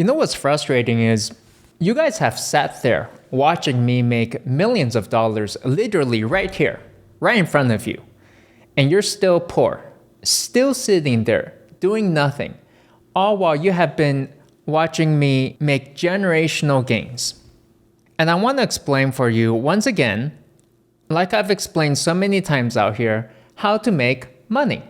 You know what's frustrating is you guys have sat there watching me make millions of dollars literally right here, right in front of you. And you're still poor, still sitting there doing nothing, all while you have been watching me make generational gains. And I want to explain for you once again, like I've explained so many times out here, how to make money.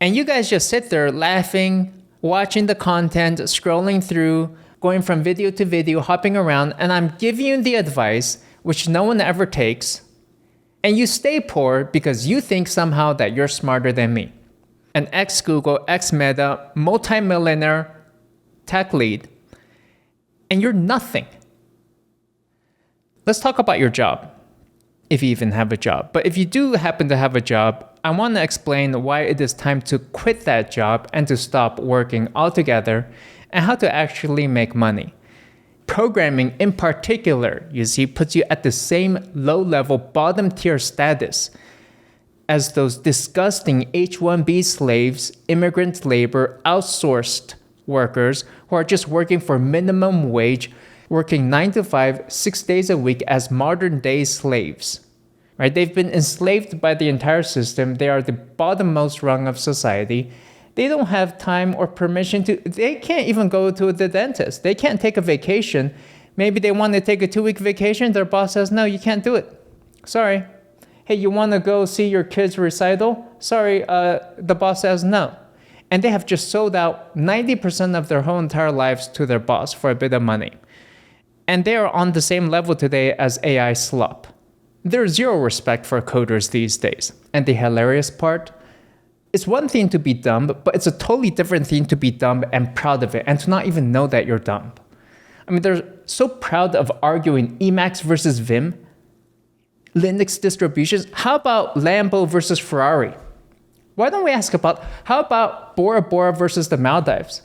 And you guys just sit there laughing, watching the content, scrolling through, going from video to video, hopping around, and I'm giving you the advice which no one ever takes, and you stay poor because you think somehow that you're smarter than me. An ex-Google, ex-Meta, multi-millionaire tech lead, and you're nothing. Let's talk about your job, if you even have a job. But if you do happen to have a job, I want to explain why it is time to quit that job and to stop working altogether and how to actually make money. Programming in particular, you see, puts you at the same low-level bottom tier status as those disgusting H-1B slaves, immigrant labor, outsourced workers who are just working for minimum wage, working 9 to 5, 6 days a week as modern day slaves. Right? They've been enslaved by the entire system. They are the bottommost rung of society. They don't have time or permission they can't even go to the dentist. They can't take a vacation. Maybe they want to take a 2-week vacation. Their boss says, no, you can't do it. Sorry. Hey, you want to go see your kid's recital? Sorry, the boss says no. And they have just sold out 90% of their whole entire lives to their boss for a bit of money. And they are on the same level today as AI slop. There's zero respect for coders these days. And the hilarious part, it's one thing to be dumb, but it's a totally different thing to be dumb and proud of it and to not even know that you're dumb. I mean, they're so proud of arguing Emacs versus Vim, Linux distributions. How about Lambo versus Ferrari? Why don't we ask about, how about Bora Bora versus the Maldives?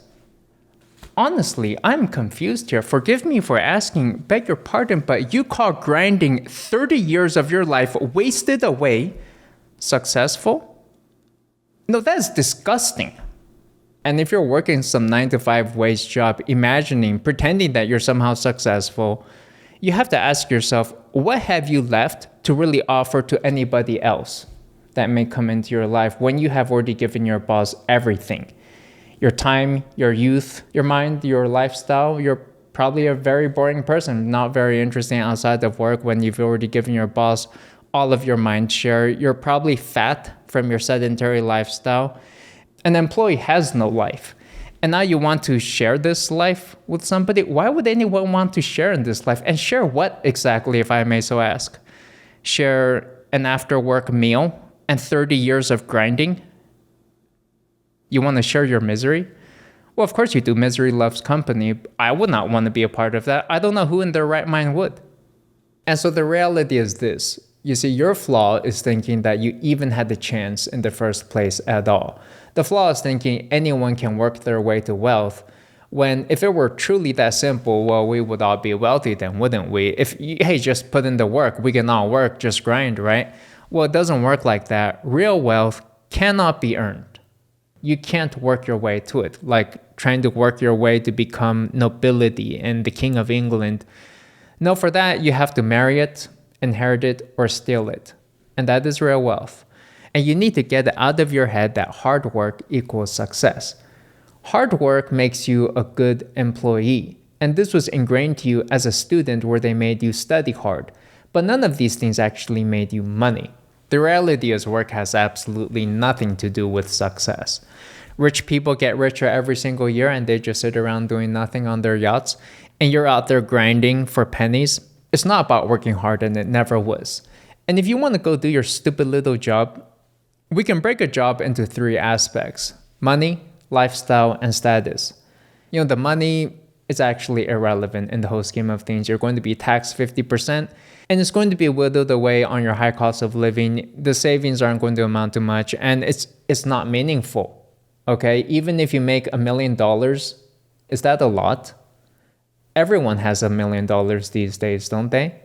Honestly, I'm confused here. Forgive me for asking, beg your pardon, but you call grinding 30 years of your life wasted away successful? No, that's disgusting. And if you're working some 9 to 5 wage job, pretending that you're somehow successful, you have to ask yourself, what have you left to really offer to anybody else that may come into your life when you have already given your boss everything? Your time, your youth, your mind, your lifestyle. You're probably a very boring person, not very interesting outside of work when you've already given your boss all of your mind share. You're probably fat from your sedentary lifestyle. An employee has no life. And now you want to share this life with somebody? Why would anyone want to share in this life? And share what exactly, if I may so ask? Share an after-work meal and 30 years of grinding? You want to share your misery? Well, of course you do. Misery loves company. I would not want to be a part of that. I don't know who in their right mind would. And so the reality is this. You see, your flaw is thinking that you even had the chance in the first place at all. The flaw is thinking anyone can work their way to wealth, when if it were truly that simple, well, we would all be wealthy then, wouldn't we? If, hey, just put in the work, we can all work, just grind, right? Well, it doesn't work like that. Real wealth cannot be earned. You can't work your way to it, like trying to work your way to become nobility and the King of England. No, for that, you have to marry it, inherit it, or steal it. And that is real wealth. And you need to get it out of your head that hard work equals success. Hard work makes you a good employee. And this was ingrained to you as a student where they made you study hard. But none of these things actually made you money. The reality is work has absolutely nothing to do with success. Rich people get richer every single year and they just sit around doing nothing on their yachts. And you're out there grinding for pennies. It's not about working hard, and it never was. And if you want to go do your stupid little job, we can break a job into 3 aspects: money, lifestyle, and status. You know, the money is actually irrelevant in the whole scheme of things. You're going to be taxed 50%, and it's going to be whittled away on your high cost of living. The savings aren't going to amount to much, and it's not meaningful. Okay, even if you make $1 million, is that a lot? Everyone has $1 million these days, don't they?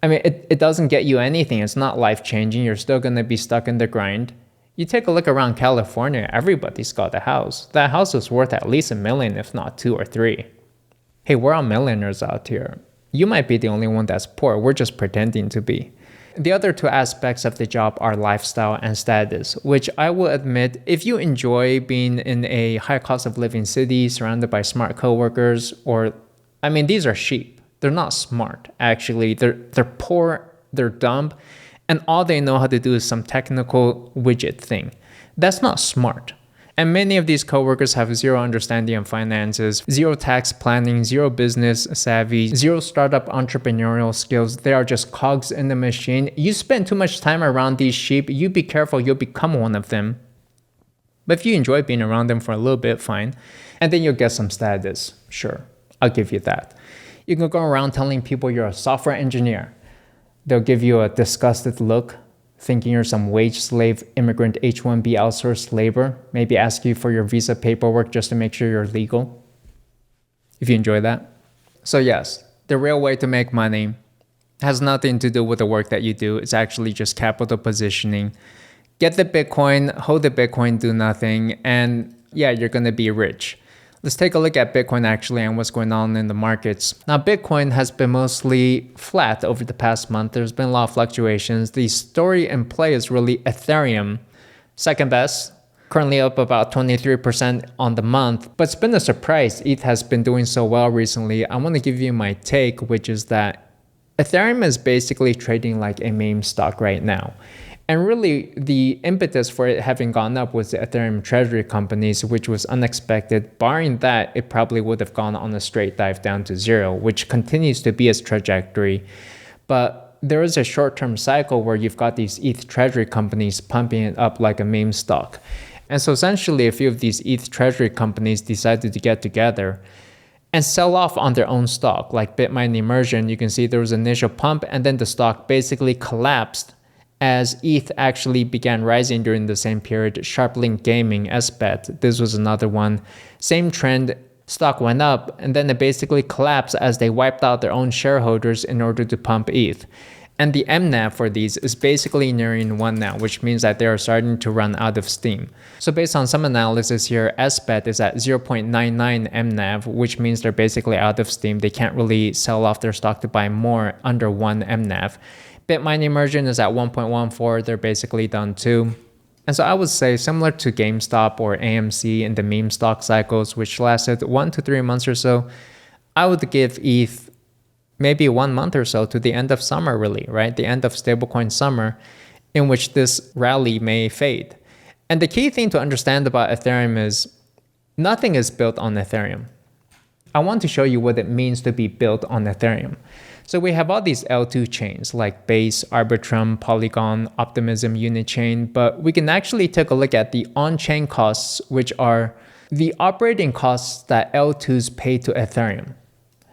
I mean, it doesn't get you anything. It's not life-changing. You're still going to be stuck in the grind. You take a look around California, everybody's got a house. That house is worth at least $1 million, if not 2 or 3. Hey, we're all millionaires out here. You might be the only one that's poor. We're just pretending to be. The other two aspects of the job are lifestyle and status, which I will admit, if you enjoy being in a high cost of living city surrounded by smart coworkers, these are sheep. They're not smart, actually. They're poor, they're dumb, and all they know how to do is some technical widget thing. That's not smart. And many of these coworkers have zero understanding of finances, zero tax planning, zero business savvy, zero startup entrepreneurial skills. They are just cogs in the machine. You spend too much time around these sheep, you be careful, you'll become one of them. But if you enjoy being around them for a little bit, fine. And then you'll get some status. Sure, I'll give you that. You can go around telling people you're a software engineer. They'll give you a disgusted look, thinking you're some wage slave, immigrant H-1B outsourced labor, maybe ask you for your visa paperwork just to make sure you're legal, if you enjoy that. So yes, the real way to make money has nothing to do with the work that you do. It's actually just capital positioning. Get the Bitcoin, hold the Bitcoin, do nothing, and yeah, you're going to be rich. Let's take a look at Bitcoin actually and what's going on in the markets. Now, Bitcoin has been mostly flat over the past month. There's been a lot of fluctuations. The story in play is really Ethereum, second best, currently up about 23% on the month. But it's been a surprise. ETH has been doing so well recently. I want to give you my take, which is that Ethereum is basically trading like a meme stock right now. And really, the impetus for it having gone up was the Ethereum treasury companies, which was unexpected. Barring that, it probably would have gone on a straight dive down to zero, which continues to be its trajectory. But there is a short-term cycle where you've got these ETH treasury companies pumping it up like a meme stock. And so essentially, a few of these ETH treasury companies decided to get together and sell off on their own stock. Like Bitmine Immersion, you can see there was an initial pump, and then the stock basically collapsed as ETH actually began rising during the same period. Sharplink Gaming, SBET, this was another one. Same trend, stock went up, and then it basically collapsed as they wiped out their own shareholders in order to pump ETH. And the MNAV for these is basically nearing 1 now, which means that they are starting to run out of steam. So based on some analysis here, SBET is at 0.99 MNAV, which means they're basically out of steam. They can't really sell off their stock to buy more under 1 MNAV. Bitmine Immersion is at 1.14. They're basically done too. And so I would say similar to GameStop or AMC in the meme stock cycles, which lasted 1 to 3 months or so, I would give ETH maybe 1 month or so to the end of summer, really, right? The end of stablecoin summer, in which this rally may fade. And the key thing to understand about Ethereum is nothing is built on Ethereum. I want to show you what it means to be built on Ethereum. So we have all these L2 chains like Base, Arbitrum, Polygon, Optimism, Unichain, but we can actually take a look at the on-chain costs, which are the operating costs that L2s pay to Ethereum.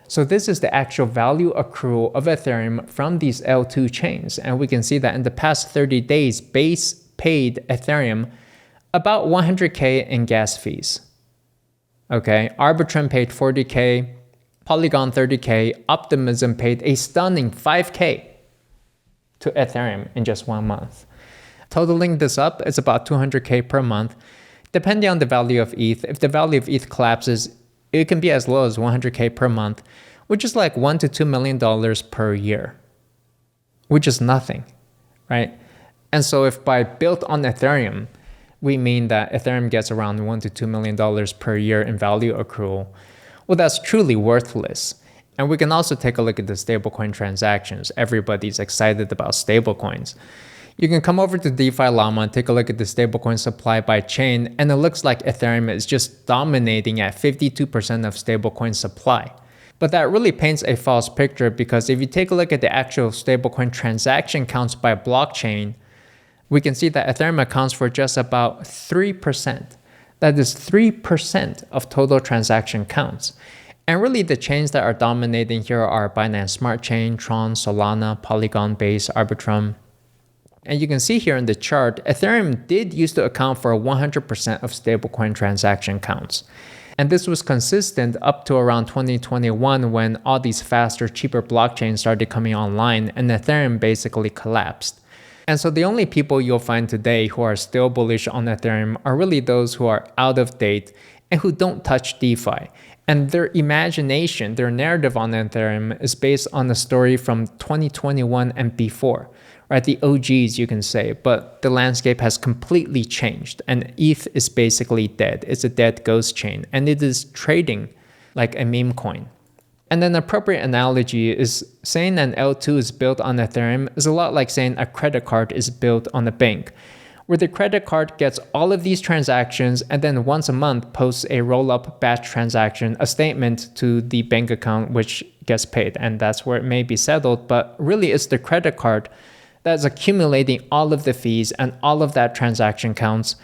So this is the actual value accrual of Ethereum from these L2 chains. And we can see that in the past 30 days, Base paid Ethereum about $100K in gas fees. Okay, Arbitrum paid $40K, Polygon $30K, Optimism paid a stunning $5K to Ethereum in just 1 month. Totaling this up, it's about $200K per month, depending on the value of ETH. If the value of ETH collapses, it can be as low as $100K per month, which is like $1 to $2 million per year, which is nothing, right? And so if by built on Ethereum, we mean that Ethereum gets around $1 to $2 million per year in value accrual, well, that's truly worthless. And we can also take a look at the stablecoin transactions. Everybody's excited about stablecoins. You can come over to DeFi Llama and take a look at the stablecoin supply by chain, and it looks like Ethereum is just dominating at 52% of stablecoin supply. But that really paints a false picture, because if you take a look at the actual stablecoin transaction counts by blockchain, we can see that Ethereum accounts for just about 3%. That is 3% of total transaction counts. And really the chains that are dominating here are Binance Smart Chain, Tron, Solana, Polygon, Base, Arbitrum. And you can see here in the chart, Ethereum did used to account for 100% of stablecoin transaction counts. And this was consistent up to around 2021 when all these faster, cheaper blockchains started coming online and Ethereum basically collapsed. And so the only people you'll find today who are still bullish on Ethereum are really those who are out of date and who don't touch DeFi. And their imagination, their narrative on Ethereum is based on a story from 2021 and before, right? The OGs, you can say, but the landscape has completely changed and ETH is basically dead. It's a dead ghost chain and it is trading like a meme coin. And an appropriate analogy is saying an L2 is built on Ethereum is a lot like saying a credit card is built on a bank, where the credit card gets all of these transactions and then once a month posts a roll-up batch transaction, a statement to the bank account which gets paid, and that's where it may be settled. But really it's the credit card that's accumulating all of the fees and all of that transaction counts.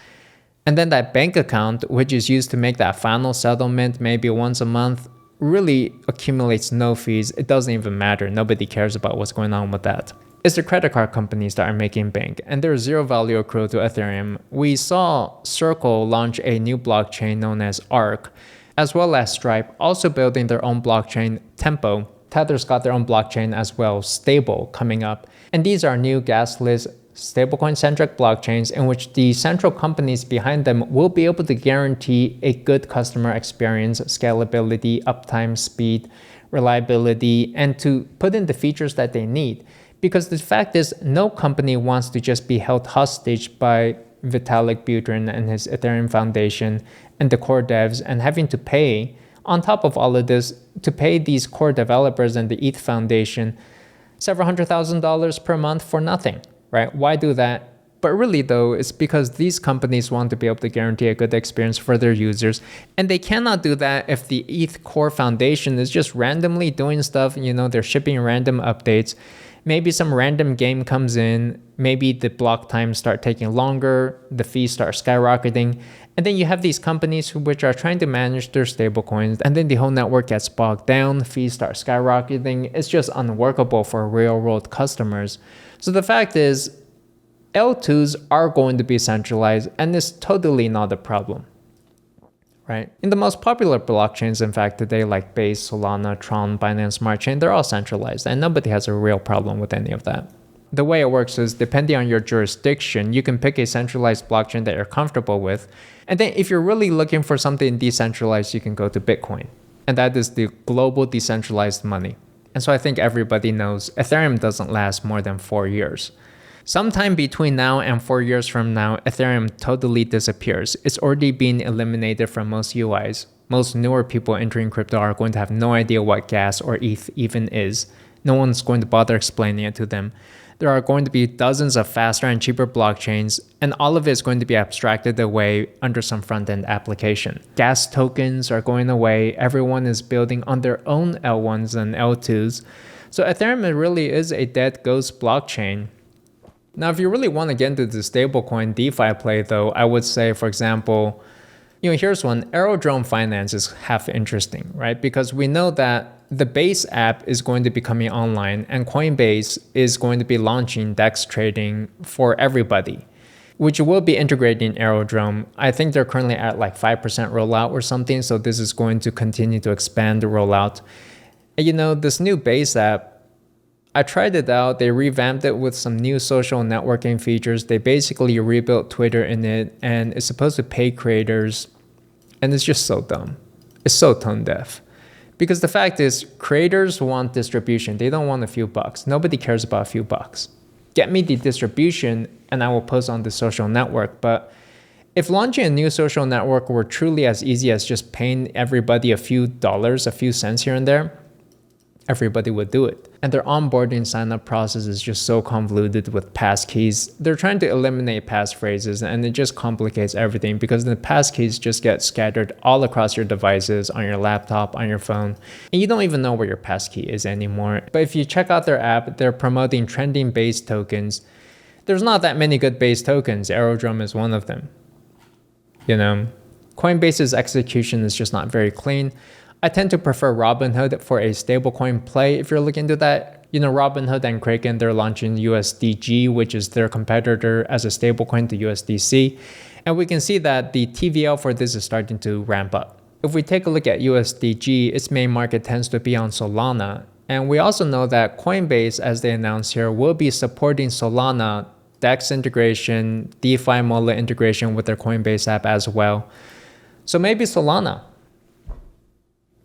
And then that bank account, which is used to make that final settlement maybe once a month, really accumulates no fees. It doesn't even matter. Nobody cares about what's going on with that. It's the credit card companies that are making bank, and there's zero value accrued to Ethereum. We saw Circle launch a new blockchain known as Arc, as well as Stripe also building their own blockchain, Tempo. Tether's got their own blockchain as well, Stable, coming up. And these are new gasless stablecoin-centric blockchains in which the central companies behind them will be able to guarantee a good customer experience, scalability, uptime, speed, reliability, and to put in the features that they need. Because the fact is, no company wants to just be held hostage by Vitalik Buterin and his Ethereum Foundation and the core devs and having to pay, on top of all of this, to pay these core developers and the ETH Foundation several $100,000 per month for nothing. Right? Why do that? But really though, it's because these companies want to be able to guarantee a good experience for their users. And they cannot do that if the ETH Core Foundation is just randomly doing stuff. They're shipping random updates. Maybe some random game comes in. Maybe the block times start taking longer. The fees start skyrocketing. And then you have these companies which are trying to manage their stablecoins. And then the whole network gets bogged down. Fees start skyrocketing. It's just unworkable for real world customers. So the fact is, L2s are going to be centralized, and it's totally not a problem, right? In the most popular blockchains, in fact, today, like Base, Solana, Tron, Binance Smart Chain, they're all centralized, and nobody has a real problem with any of that. The way it works is, depending on your jurisdiction, you can pick a centralized blockchain that you're comfortable with, and then if you're really looking for something decentralized, you can go to Bitcoin, and that is the global decentralized money. And so I think everybody knows Ethereum doesn't last more than 4 years. Sometime between now and 4 years from now, Ethereum totally disappears. It's already being eliminated from most UIs. Most newer people entering crypto are going to have no idea what gas or ETH even is. No one's going to bother explaining it to them. There are going to be dozens of faster and cheaper blockchains, and all of it is going to be abstracted away under some front-end application. Gas tokens are going away. Everyone is building on their own L1s and L2s. So Ethereum really is a dead ghost blockchain. Now, if you really want to get into the stablecoin DeFi play, though, I would say, for example, here's one. Aerodrome Finance is half interesting, right? Because we know that the Base app is going to be coming online and Coinbase is going to be launching DEX trading for everybody, which will be integrating Aerodrome. I think they're currently at like 5% rollout or something. So this is going to continue to expand the rollout. And this new Base app, I tried it out. They revamped it with some new social networking features. They basically rebuilt Twitter in it, and it's supposed to pay creators. And it's just so dumb. It's so tone deaf. Because the fact is, creators want distribution. They don't want a few bucks. Nobody cares about a few bucks. Get me the distribution and I will post on the social network. But if launching a new social network were truly as easy as just paying everybody a few dollars, a few cents here and there, everybody would do it. And their onboarding sign-up process is just so convoluted with passkeys. They're trying to eliminate passphrases, and it just complicates everything because the passkeys just get scattered all across your devices, on your laptop, on your phone, and you don't even know where your passkey is anymore. But if you check out their app, they're promoting trending Base tokens. There's not that many good Base tokens. Aerodrome is one of them. Coinbase's execution is just not very clean. I tend to prefer Robinhood for a stablecoin play if you're looking to that. Robinhood and Kraken, they're launching USDG, which is their competitor as a stablecoin to USDC. And we can see that the TVL for this is starting to ramp up. If we take a look at USDG, its main market tends to be on Solana. And we also know that Coinbase, as they announced here, will be supporting Solana DEX integration, DeFi wallet integration with their Coinbase app as well. So maybe Solana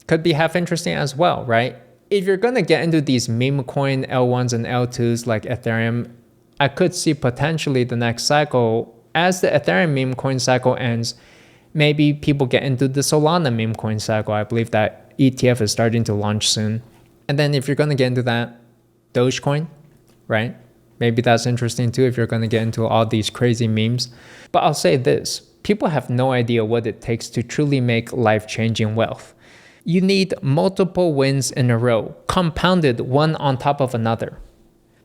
could be half interesting as well, right? If you're going to get into these meme coin L1s and L2s like Ethereum, I could see potentially the next cycle, as the Ethereum meme coin cycle ends, maybe people get into the Solana meme coin cycle. I believe that ETF is starting to launch soon. And then if you're going to get into that, Dogecoin, right? Maybe that's interesting too if you're going to get into all these crazy memes. But I'll say this, people have no idea what it takes to truly make life-changing wealth. You need multiple wins in a row, compounded one on top of another.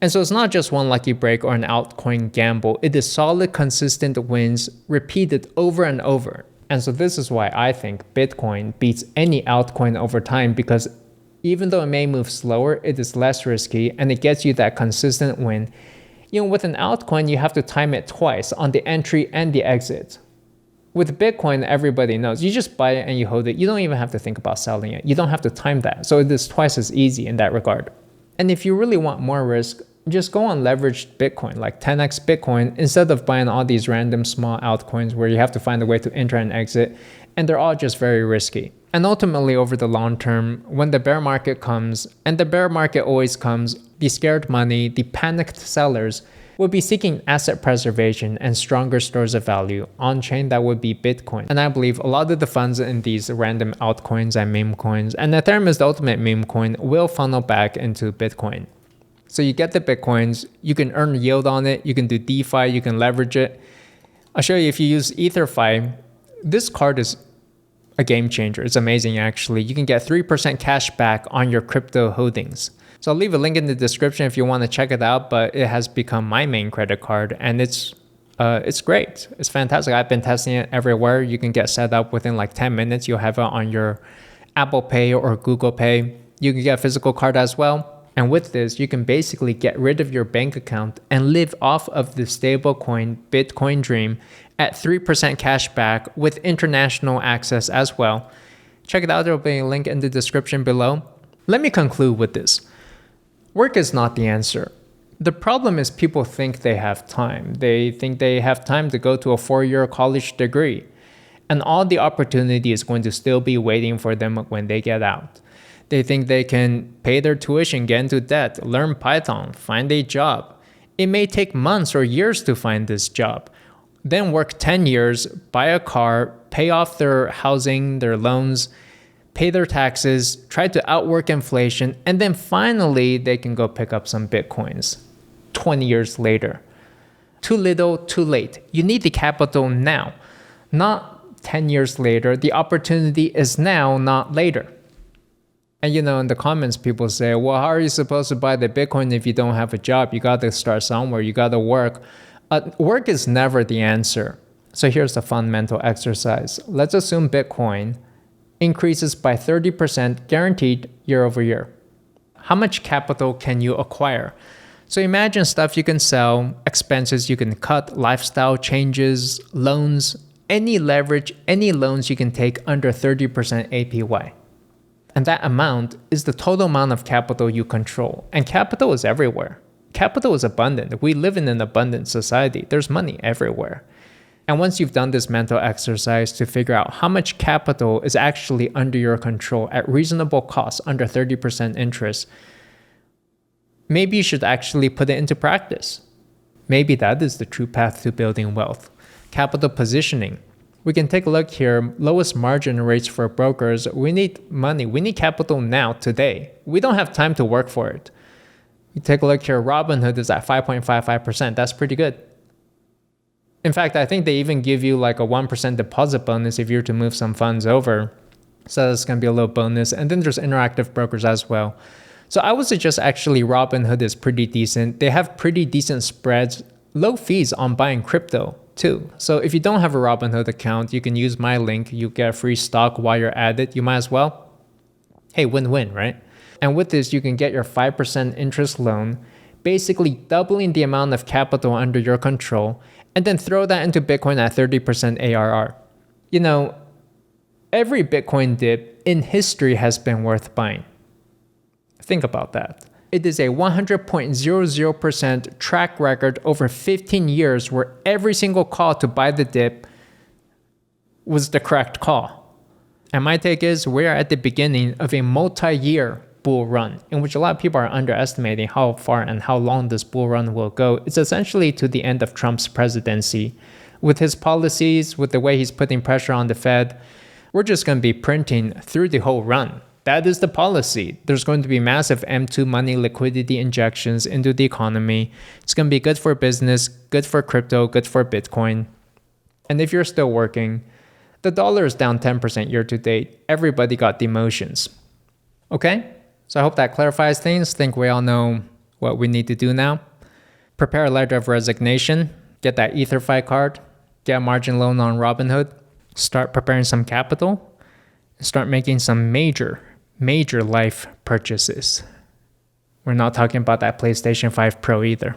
And so it's not just one lucky break or an altcoin gamble. It is solid, consistent wins repeated over and over. And so this is why I think Bitcoin beats any altcoin over time, because even though it may move slower, it is less risky and it gets you that consistent win. You know, with an altcoin, you have to time it twice on the entry and the exit. With Bitcoin, everybody knows. You just buy it and you hold it. You don't even have to think about selling it. You don't have to time that. So it is twice as easy in that regard. And if you really want more risk, just go on leveraged Bitcoin, like 10x Bitcoin, instead of buying all these random small altcoins where you have to find a way to enter and exit, and they're all just very risky. And ultimately, over the long term, when the bear market comes, and the bear market always comes, the scared money, the panicked sellers will be seeking asset preservation and stronger stores of value on-chain. That would be Bitcoin. And I believe a lot of the funds in these random altcoins and meme coins, and Ethereum is the ultimate meme coin, will funnel back into Bitcoin. So you get the Bitcoins, you can earn yield on it, you can do DeFi, you can leverage it. I'll show you if you use EtherFi, this card is a game changer. It's amazing actually. You can get 3% cash back on your crypto holdings. So I'll leave a link in the description if you want to check it out, but it has become my main credit card and it's great. It's fantastic. I've been testing it everywhere. You can get set up within like 10 minutes. You'll have it on your Apple Pay or Google Pay. You can get a physical card as well. And with this, you can basically get rid of your bank account and live off of the stablecoin Bitcoin dream at 3% cash back with international access as well. Check it out. There will be a link in the description below. Let me conclude with this. Work is not the answer. The problem is people think they have time. They think they have time to go to a 4-year college degree. And all the opportunity is going to still be waiting for them when they get out. They think they can pay their tuition, get into debt, learn Python, find a job. It may take months or years to find this job. Then work 10 years, buy a car, pay off their housing, their loans, pay their taxes, try to outwork inflation, and then finally they can go pick up some Bitcoins 20 years later. Too little, too late. You need the capital now, not 10 years later. The opportunity is now, not later. And you know, in the comments, people say, well, how are you supposed to buy the Bitcoin if you don't have a job? You got to start somewhere. You got to work. Work is never the answer. So here's a fun mental exercise. Let's assume Bitcoin increases by 30% guaranteed year over year. How much capital can you acquire? So imagine stuff you can sell, expenses you can cut, lifestyle changes, loans, any leverage, any loans you can take under 30% APY. And that amount is the total amount of capital you control. And capital is everywhere. Capital is abundant. We live in an abundant society. There's money everywhere. And once you've done this mental exercise to figure out how much capital is actually under your control at reasonable cost, under 30% interest, maybe you should actually put it into practice. Maybe that is the true path to building wealth. Capital positioning. We can take a look here. Lowest margin rates for brokers. We need money. We need capital now, today. We don't have time to work for it. You take a look here. Robinhood is at 5.55%. That's pretty good. In fact, I think they even give you like a 1% deposit bonus if you're to move some funds over. So that's going to be a little bonus. And then there's interactive brokers as well. So I would suggest actually Robinhood is pretty decent. They have pretty decent spreads, low fees on buying crypto too. So if you don't have a Robinhood account, you can use my link. You get free stock while you're at it. You might as well. Hey, win-win, right? And with this, you can get your 5% interest loan, basically doubling the amount of capital under your control, and then throw that into Bitcoin at 30% ARR. You know, every Bitcoin dip in history has been worth buying. Think about that. it is a 100.00% track record over 15 years where every single call to buy the dip was the correct call. And my take is we're at the beginning of a multi-year bull run in which a lot of people are underestimating how far and how long this bull run will go. It's essentially to the end of Trump's presidency. With his policies, with the way he's putting pressure on the Fed, we're just going to be printing through the whole run. That is the policy. There's going to be massive M2 money liquidity injections into the economy. It's going to be good for business, good for crypto, good for Bitcoin. And if you're still working, the dollar is down 10% year to date. Everybody got demotions. Okay? So I hope that clarifies things. I think we all know what we need to do now. Prepare a letter of resignation. Get that EtherFi card. Get a margin loan on Robinhood. Start preparing some capital. Start making some major life purchases. We're not talking about that PlayStation 5 Pro either.